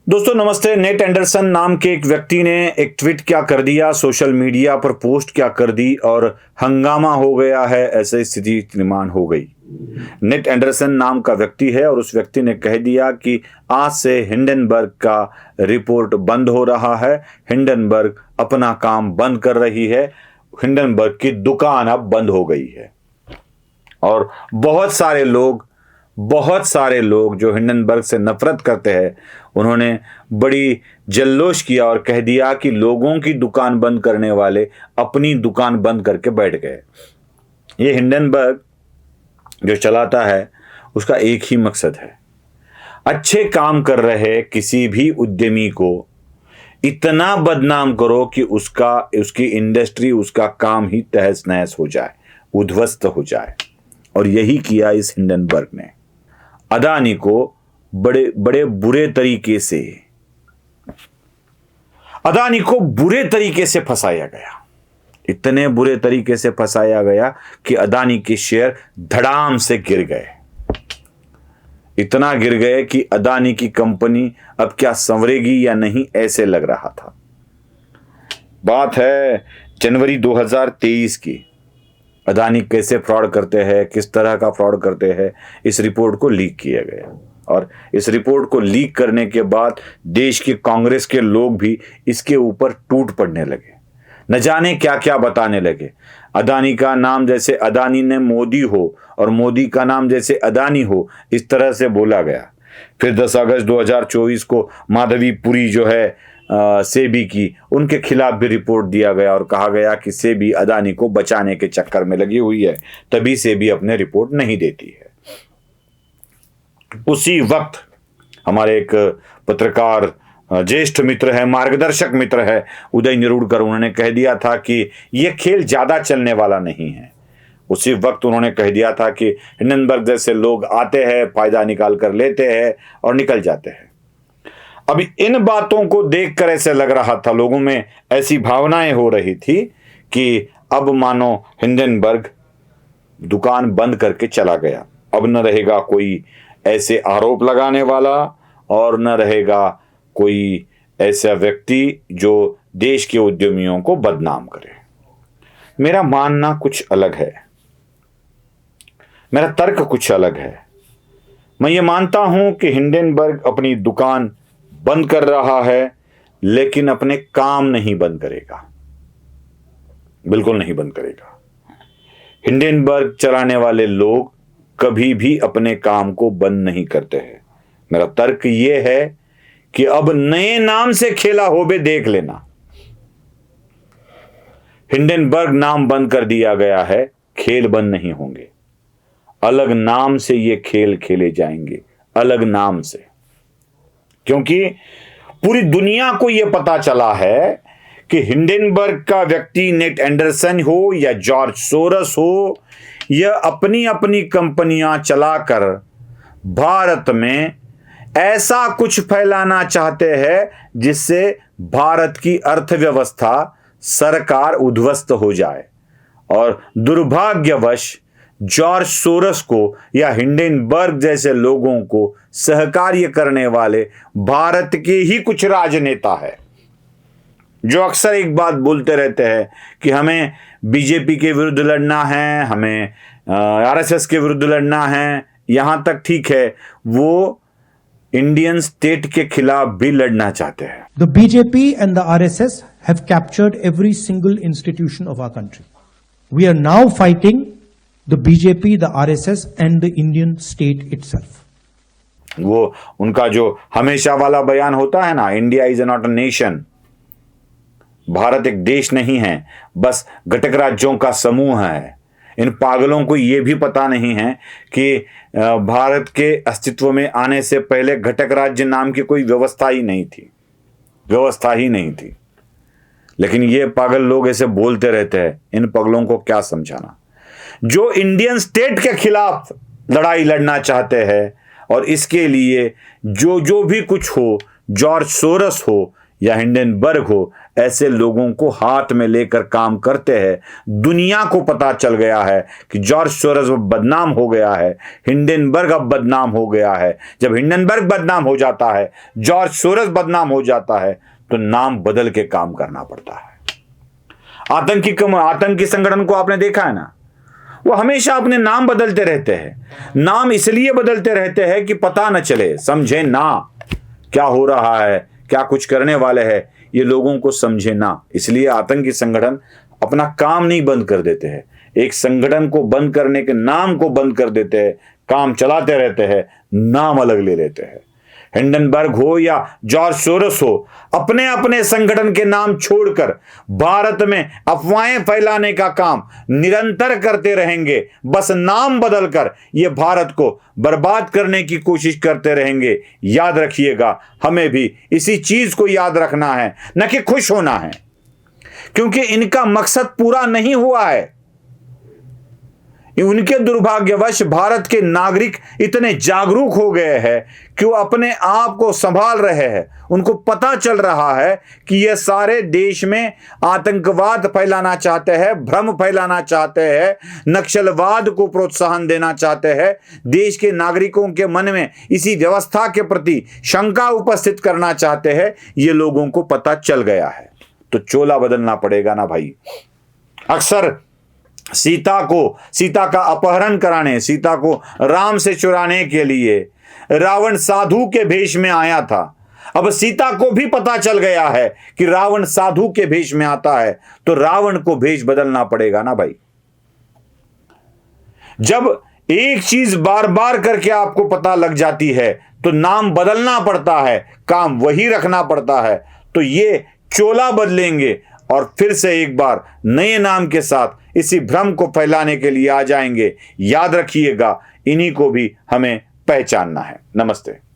दोस्तों नमस्ते। Net Anderson नाम के एक व्यक्ति ने एक ट्वीट क्या कर दिया, सोशल मीडिया पर पोस्ट क्या कर दी और हंगामा हो गया है, ऐसी स्थिति निर्माण हो गई। नेट एंडरसन नाम का व्यक्ति है और उस व्यक्ति ने कह दिया कि आज से हिंडनबर्ग का रिपोर्ट बंद हो रहा है। हिंडनबर्ग अपना काम बंद कर रही है। हिंडनबर्ग की दुकान अब बंद हो गई है और बहुत सारे लोग जो हिंडनबर्ग से नफरत करते हैं उन्होंने बड़ी जल्लोश किया और कह दिया कि लोगों की दुकान बंद करने वाले अपनी दुकान बंद करके बैठ गए। ये हिंडनबर्ग जो चलाता है उसका एक ही मकसद है, अच्छे काम कर रहे किसी भी उद्यमी को इतना बदनाम करो कि उसकी इंडस्ट्री, उसका काम ही तहस नहस हो जाए, उद्ध्वस्त हो जाए। और यही किया इस हिंडनबर्ग ने। अदानी को बड़े बुरे तरीके से फंसाया गया। इतने बुरे तरीके से फंसाया गया कि अदानी के शेयर धड़ाम से गिर गए। इतना गिर गए कि अदानी की कंपनी अब क्या संवरेगी या नहीं, ऐसे लग रहा था। बात है जनवरी 2023 की। अदानी कैसे फ्रॉड करते हैं, किस तरह का फ्रॉड करते हैं, इस रिपोर्ट को लीक किया गया। और इस रिपोर्ट को लीक करने के बाद देश के कांग्रेस के लोग भी इसके ऊपर टूट पड़ने लगे, न जाने क्या क्या बताने लगे। अदानी का नाम जैसे अदानी ने मोदी हो और मोदी का नाम जैसे अदानी हो, इस तरह से बोला गया। फिर 10 अगस्त 2024 को माधवीपुरी जो है सेबी की, उनके खिलाफ भी रिपोर्ट दिया गया और कहा गया कि सेबी अदानी को बचाने के चक्कर में लगी हुई है, तभी सेबी अपने रिपोर्ट नहीं देती है। उसी वक्त हमारे एक पत्रकार, ज्येष्ठ मित्र है, मार्गदर्शक मित्र है, उदय निरुड़कर, उन्होंने कह दिया था कि यह खेल ज्यादा चलने वाला नहीं है। उसी वक्त उन्होंने कह दिया था कि हिंडनबर्ग जैसे लोग आते हैं, फायदा निकाल कर लेते हैं और निकल जाते हैं। अभी इन बातों को देखकर ऐसे लग रहा था, लोगों में ऐसी भावनाएं हो रही थी कि अब मानो हिंडनबर्ग दुकान बंद करके चला गया। अब न रहेगा कोई ऐसे आरोप लगाने वाला और न रहेगा कोई ऐसा व्यक्ति जो देश के उद्यमियों को बदनाम करे। मेरा मानना कुछ अलग है, मेरा तर्क कुछ अलग है। मैं ये मानता हूं कि हिंडनबर्ग अपनी दुकान बंद कर रहा है, लेकिन अपने काम नहीं बंद करेगा, बिल्कुल नहीं बंद करेगा। हिंडनबर्ग चलाने वाले लोग कभी भी अपने काम को बंद नहीं करते हैं। मेरा तर्क यह है कि अब नए नाम से खेला होबे देख लेना। हिंडनबर्ग नाम बंद कर दिया गया है, खेल बंद नहीं होंगे। अलग नाम से ये खेल खेले जाएंगे, अलग नाम से। क्योंकि पूरी दुनिया को यह पता चला है कि हिंडनबर्ग का व्यक्ति नेट एंडरसन हो या जॉर्ज सोरस हो, यह अपनी अपनी कंपनियां चलाकर भारत में ऐसा कुछ फैलाना चाहते हैं जिससे भारत की अर्थव्यवस्था, सरकार उद्ध्वस्त हो जाए। और दुर्भाग्यवश जॉर्ज सोरस को या हिंडनबर्ग जैसे लोगों को सहकार्य करने वाले भारत के ही कुछ राजनेता है, जो अक्सर एक बात बोलते रहते हैं कि हमें बीजेपी के विरुद्ध लड़ना है, हमें आरएसएस के विरुद्ध लड़ना है। यहां तक ठीक है, वो इंडियन स्टेट के खिलाफ भी लड़ना चाहते हैं। The BJP and the RSS have captured every single institution of our country. We are now fighting the BJP, the RSS and the Indian state itself. वो उनका जो हमेशा वाला बयान होता है ना, India is not a nation, Bharat एक देश नहीं है, बस घटक राज्यों का समूह है। इन पागलों को यह भी पता नहीं है कि भारत के अस्तित्व में आने से पहले घटक राज्य नाम की कोई व्यवस्था ही नहीं थी। लेकिन ये पागल लोग ऐसे बोलते रहते हैं। इन पागलों को क्या समझाना, जो इंडियन स्टेट के खिलाफ लड़ाई लड़ना चाहते हैं और इसके लिए जो भी कुछ हो, जॉर्ज सोरस हो या हिंडनबर्ग हो, ऐसे लोगों को हाथ में लेकर काम करते हैं। दुनिया को पता चल गया है कि जॉर्ज सोरोस बदनाम हो गया है, हिंडनबर्ग अब बदनाम हो गया है। जब हिंडनबर्ग बदनाम हो जाता है, जॉर्ज सोरोस बदनाम हो जाता है, तो नाम बदल के काम करना पड़ता है। आतंकी संगठन को आपने देखा है ना, वो हमेशा अपने नाम बदलते रहते हैं। नाम इसलिए बदलते रहते हैं कि पता न चले, समझे ना क्या हो रहा है, क्या कुछ करने वाले हैं, ये लोगों को समझे ना। इसलिए आतंकी संगठन अपना काम नहीं बंद कर देते हैं, एक संगठन को बंद करने के नाम को बंद कर देते हैं, काम चलाते रहते हैं, नाम अलग ले लेते हैं। हिंडनबर्ग हो या जॉर्ज सोरोस हो, अपने अपने संगठन के नाम छोड़कर भारत में अफवाहें फैलाने का काम निरंतर करते रहेंगे। बस नाम बदलकर ये भारत को बर्बाद करने की कोशिश करते रहेंगे। याद रखिएगा, हमें भी इसी चीज को याद रखना है, न कि खुश होना है, क्योंकि इनका मकसद पूरा नहीं हुआ है। उनके दुर्भाग्यवश भारत के नागरिक इतने जागरूक हो गए हैं कि वो अपने आप को संभाल रहे हैं। उनको पता चल रहा है कि ये सारे देश में आतंकवाद फैलाना चाहते हैं, भ्रम फैलाना चाहते हैं, नक्सलवाद को प्रोत्साहन देना चाहते हैं, देश के नागरिकों के मन में इसी व्यवस्था के प्रति शंका उपस्थित करना चाहते हैं। ये लोगों को पता चल गया है, तो चोला बदलना पड़ेगा ना भाई। अक्सर सीता का अपहरण कराने, सीता को राम से चुराने के लिए रावण साधु के भेष में आया था। अब सीता को भी पता चल गया है कि रावण साधु के भेष में आता है, तो रावण को भेष बदलना पड़ेगा ना भाई। जब एक चीज बार बार करके आपको पता लग जाती है, तो नाम बदलना पड़ता है, काम वही रखना पड़ता है। तो ये चोला बदलेंगे और फिर से एक बार नए नाम के साथ इसी भ्रम को फैलाने के लिए आ जाएंगे। याद रखिएगा, इन्हीं को भी हमें पहचानना है। नमस्ते।